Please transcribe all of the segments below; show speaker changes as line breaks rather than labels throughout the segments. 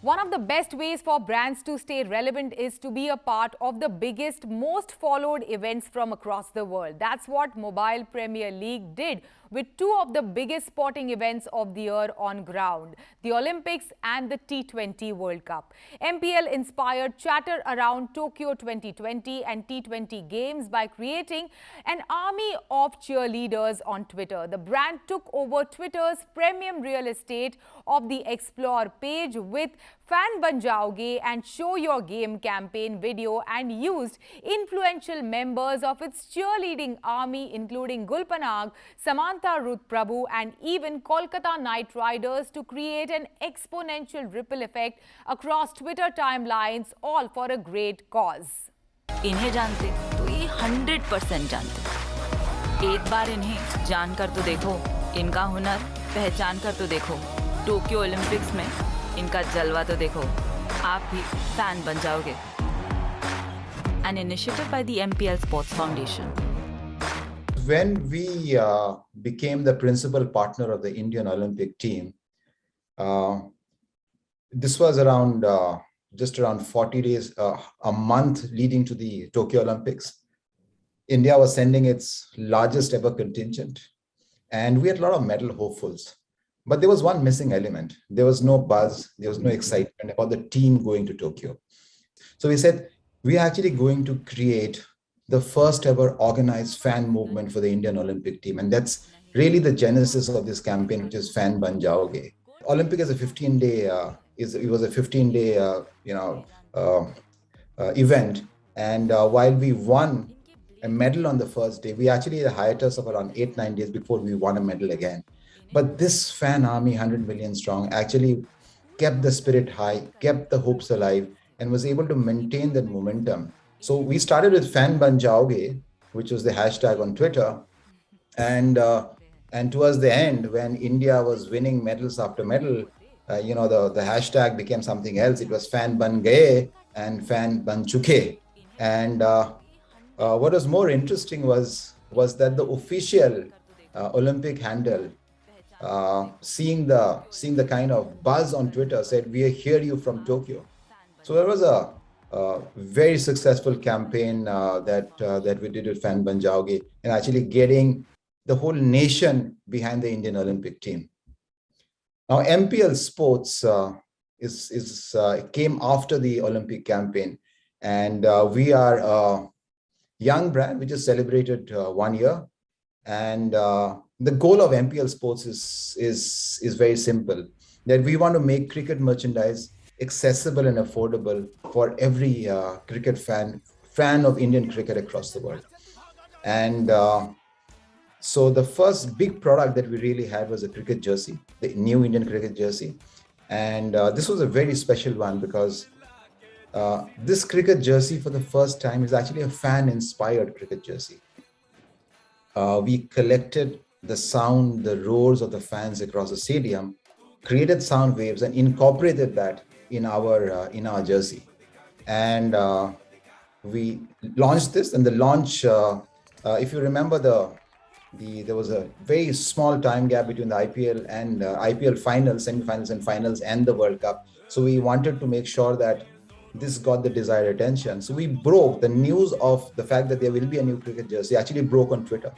One of the best ways for brands to stay relevant is to be a part of the biggest, most followed events from across the world. That's what Mobile Premier League did with two of the biggest sporting events of the year on ground, the Olympics and the T20 World Cup. MPL inspired chatter around Tokyo 2020 and T20 games by creating an army of cheerleaders on Twitter. The brand took over Twitter's premium real estate of the Explore page with Fan Ban Jaoge and Show Your Game campaign video and used influential members of its cheerleading army including Gulpanag, Samantha Ruth Prabhu and even Kolkata Knight Riders to create an exponential ripple effect across Twitter timelines, all for a great cause.
इन्हें जानते तो ये 100% जानते। एक बार इन्हें जानकर तो देखो, इनका हुनर पहचान कर तो देखो, टोक्यो ओलंपिक्स में इनका जलवा तो देखो, आप भी फैन बन जाओगे। An initiative by the MPL Sports Foundation.
When we became the principal partner of the Indian Olympic team, this was around just around 40 days, a month leading to the Tokyo Olympics. India was sending its largest ever contingent, and we had a lot of medal hopefuls. But there was one missing element. There was no buzz, there was no excitement about the team going to Tokyo. So we said, we are actually going to create the first ever organized fan movement for the Indian Olympic team. And that's really the genesis of this campaign, which is Fan Ban Jaoge. Olympic is a 15-day, it was a 15-day, event. And while we won a medal on the first day, we actually had a hiatus of around 8-9 days before we won a medal again. But this fan army, 100 million strong, actually kept the spirit high, kept the hopes alive, and was able to maintain that momentum. So we started with Fan Ban Jaoge, which was the hashtag on Twitter. And towards the end, when India was winning medals after medal, the hashtag became something else. It was Fan Ban Gaye and Fan Ban Chuke. And what was more interesting was that the official Olympic handle, seeing the kind of buzz on Twitter, said, "We hear you from Tokyo." So there was a very successful campaign that we did with Fan Ban Jaoge, and actually getting the whole nation behind the Indian Olympic team. Now, MPL Sports came after the Olympic campaign, and we are a young brand. We just celebrated 1 year, and the goal of MPL Sports is very simple: that we want to make cricket merchandise accessible and affordable for every cricket fan of Indian cricket across the world. And so the first big product that we really had was a cricket jersey, the new Indian cricket jersey. And this was a very special one because this cricket jersey for the first time is actually a fan-inspired cricket jersey. We collected the sound, the roars of the fans across the stadium, created sound waves and incorporated that in our jersey. And we launched this, and the launch, if you remember, there was a very small time gap between the IPL and IPL finals, semi-finals and finals, and the World Cup. So we wanted to make sure that this got the desired attention. So we broke the news of the fact that there will be a new cricket jersey, actually broke on Twitter.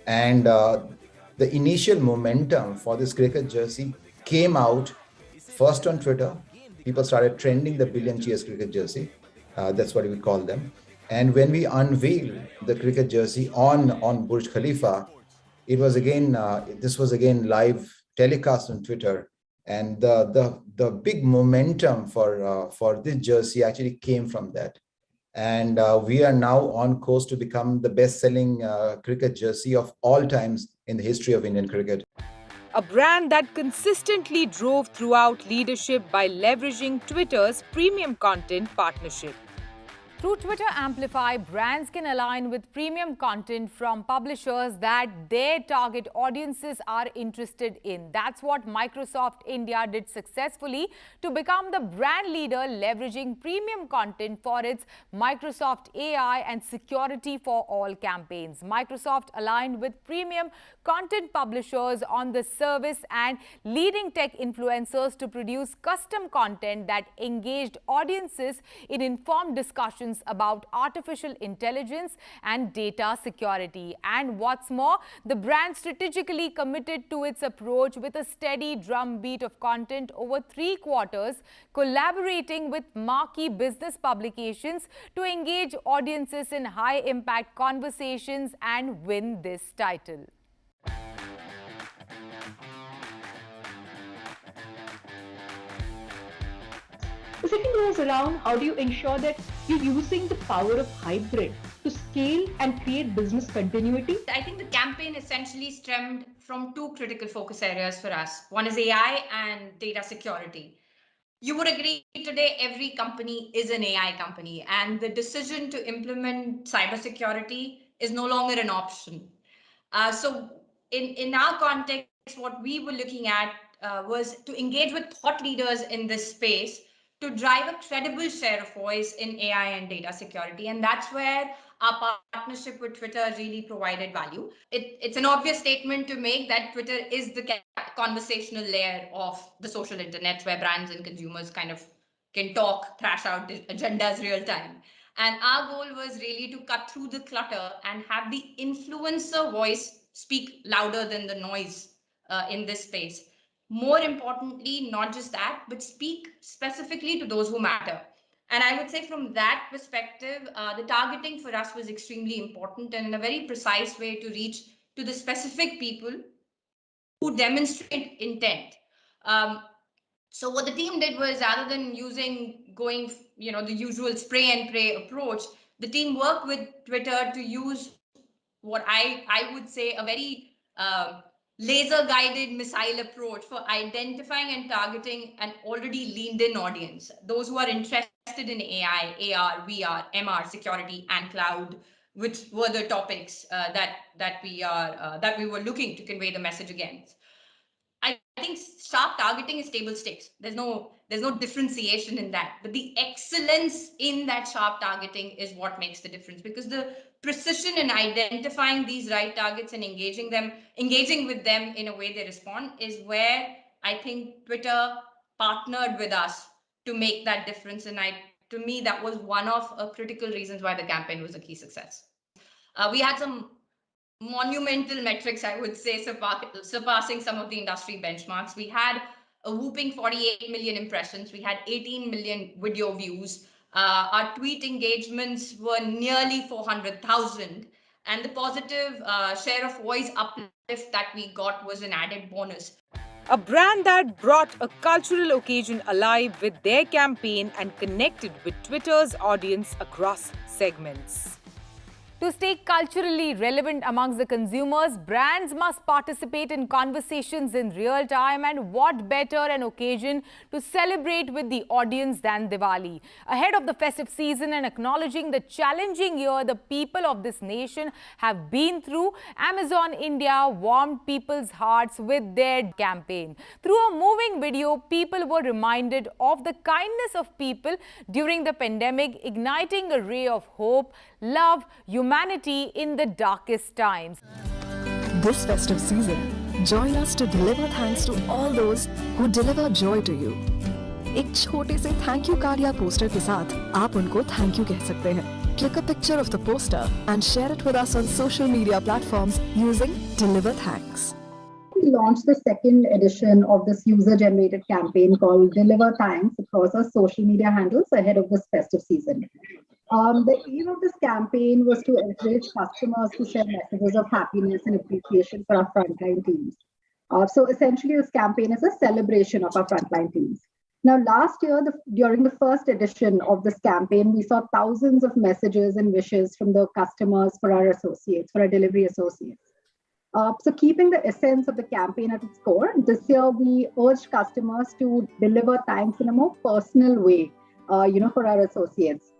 And the initial momentum for this cricket jersey came out first on Twitter. People started trending the Billion Cheers cricket jersey. That's what we call them. And when we unveiled the cricket jersey on Burj Khalifa, it was again, this was again live telecast on Twitter. And the big momentum for this jersey actually came from that. And we are now on course to become the best-selling cricket jersey of all times in the history of Indian cricket.
A brand that consistently drove throughout leadership by leveraging Twitter's premium content partnership. Through Twitter Amplify, brands can align with premium content from publishers that their target audiences are interested in. That's what Microsoft India did successfully to become the brand leader, leveraging premium content for its Microsoft AI and Security for All campaigns. Microsoft aligned with premium content publishers on the service and leading tech influencers to produce custom content that engaged audiences in informed discussions about artificial intelligence and data security. And what's more, the brand strategically committed to its approach with a steady drumbeat of content over 3 quarters, collaborating with marquee business publications to engage audiences in high-impact conversations and win this title.
The second was around how do you ensure that you're using the power of hybrid to scale and create business continuity?
I think the campaign essentially stemmed from 2 critical focus areas for us. One is AI and data security. You would agree today every company is an AI company, and the decision to implement cybersecurity is no longer an option. So in our context, what we were looking at was to engage with thought leaders in this space to drive a credible share of voice in AI and data security. And that's where our partnership with Twitter really provided value. It's an obvious statement to make that Twitter is the conversational layer of the social internet where brands and consumers kind of can talk, thrash out agendas real time. And our goal was really to cut through the clutter and have the influencer voice speak louder than the noise in this space. More importantly, not just that, but speak specifically to those who matter. And I would say from that perspective, the targeting for us was extremely important and in a very precise way to reach to the specific people who demonstrate intent. So what the team did was, rather than going, the usual spray and pray approach, the team worked with Twitter to use what I would say a very laser-guided missile approach for identifying and targeting an already leaned-in audience. Those who are interested in AI, AR, VR, MR, security, and cloud, which were the topics that we were looking to convey the message against. I think sharp targeting is table stakes. There's no differentiation in that. But the excellence in that sharp targeting is what makes the difference, because the precision in identifying these right targets and engaging with them in a way they respond is where I think Twitter partnered with us to make that difference. And to me, that was one of the critical reasons why the campaign was a key success. We had some monumental metrics, I would say, surpassing some of the industry benchmarks. We had a whooping 48 million impressions. We had 18 million video views. Our tweet engagements were nearly 400,000. And the positive share of voice uplift that we got was an added bonus.
A brand that brought a cultural occasion alive with their campaign and connected with Twitter's audience across segments. To stay culturally relevant amongst the consumers, brands must participate in conversations in real time, and what better an occasion to celebrate with the audience than Diwali. Ahead of the festive season and acknowledging the challenging year the people of this nation have been through, Amazon India warmed people's hearts with their campaign. Through a moving video, people were reminded of the kindness of people during the pandemic, igniting a ray of hope, love, humanity in the darkest times.
This festive season, join us to deliver thanks to all those who deliver joy to you. एक छोटे से thank you card या poster के साथ आप उनको thank you कह सकते हैं. Click a picture of the poster and share it with us on social media platforms using Deliver Thanks.
We launched the second edition of this user-generated campaign called Deliver Thanks across our social media handles ahead of this festive season. The aim of this campaign was to encourage customers to share messages of happiness and appreciation for our frontline teams. So essentially, this campaign is a celebration of our frontline teams. Now, last year, during the first edition of this campaign, we saw thousands of messages and wishes from the customers for our associates, for our delivery associates. So keeping the essence of the campaign at its core, this year we urged customers to deliver thanks in a more personal way, for our associates.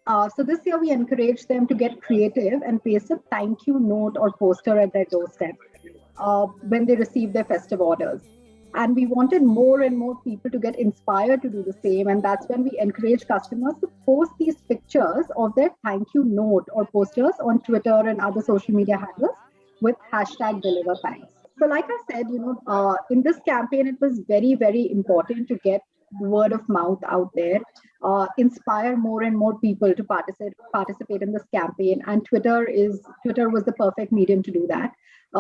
So this year we encouraged them to get creative and paste a thank you note or poster at their doorstep when they receive their festive orders. And we wanted more and more people to get inspired to do the same. And that's when we encourage customers to post these pictures of their thank you note or posters on Twitter and other social media handles with hashtag deliver thanks. So like I said, in this campaign, it was very, very important to get word of mouth out there, inspire more and more people to participate in this campaign. And Twitter was the perfect medium to do that.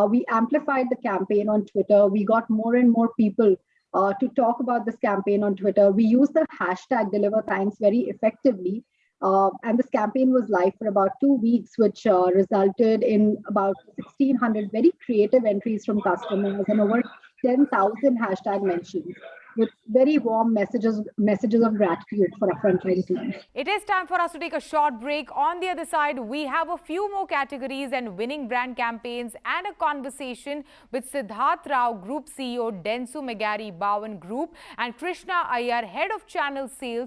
We amplified the campaign on Twitter. We got more and more people to talk about this campaign on Twitter. We used the hashtag deliver thanks very effectively. And this campaign was live for about 2 weeks, which resulted in about 1,600 very creative entries from customers and over 10,000 hashtag mentions, with very warm messages of gratitude for our frontline teams.
It is time for us to take a short break. On the other side, we have a few more categories and winning brand campaigns and a conversation with Siddharth Rao, Group CEO, Dentsu Megari Bowen Group, and Krishna Iyer, Head of Channel Sales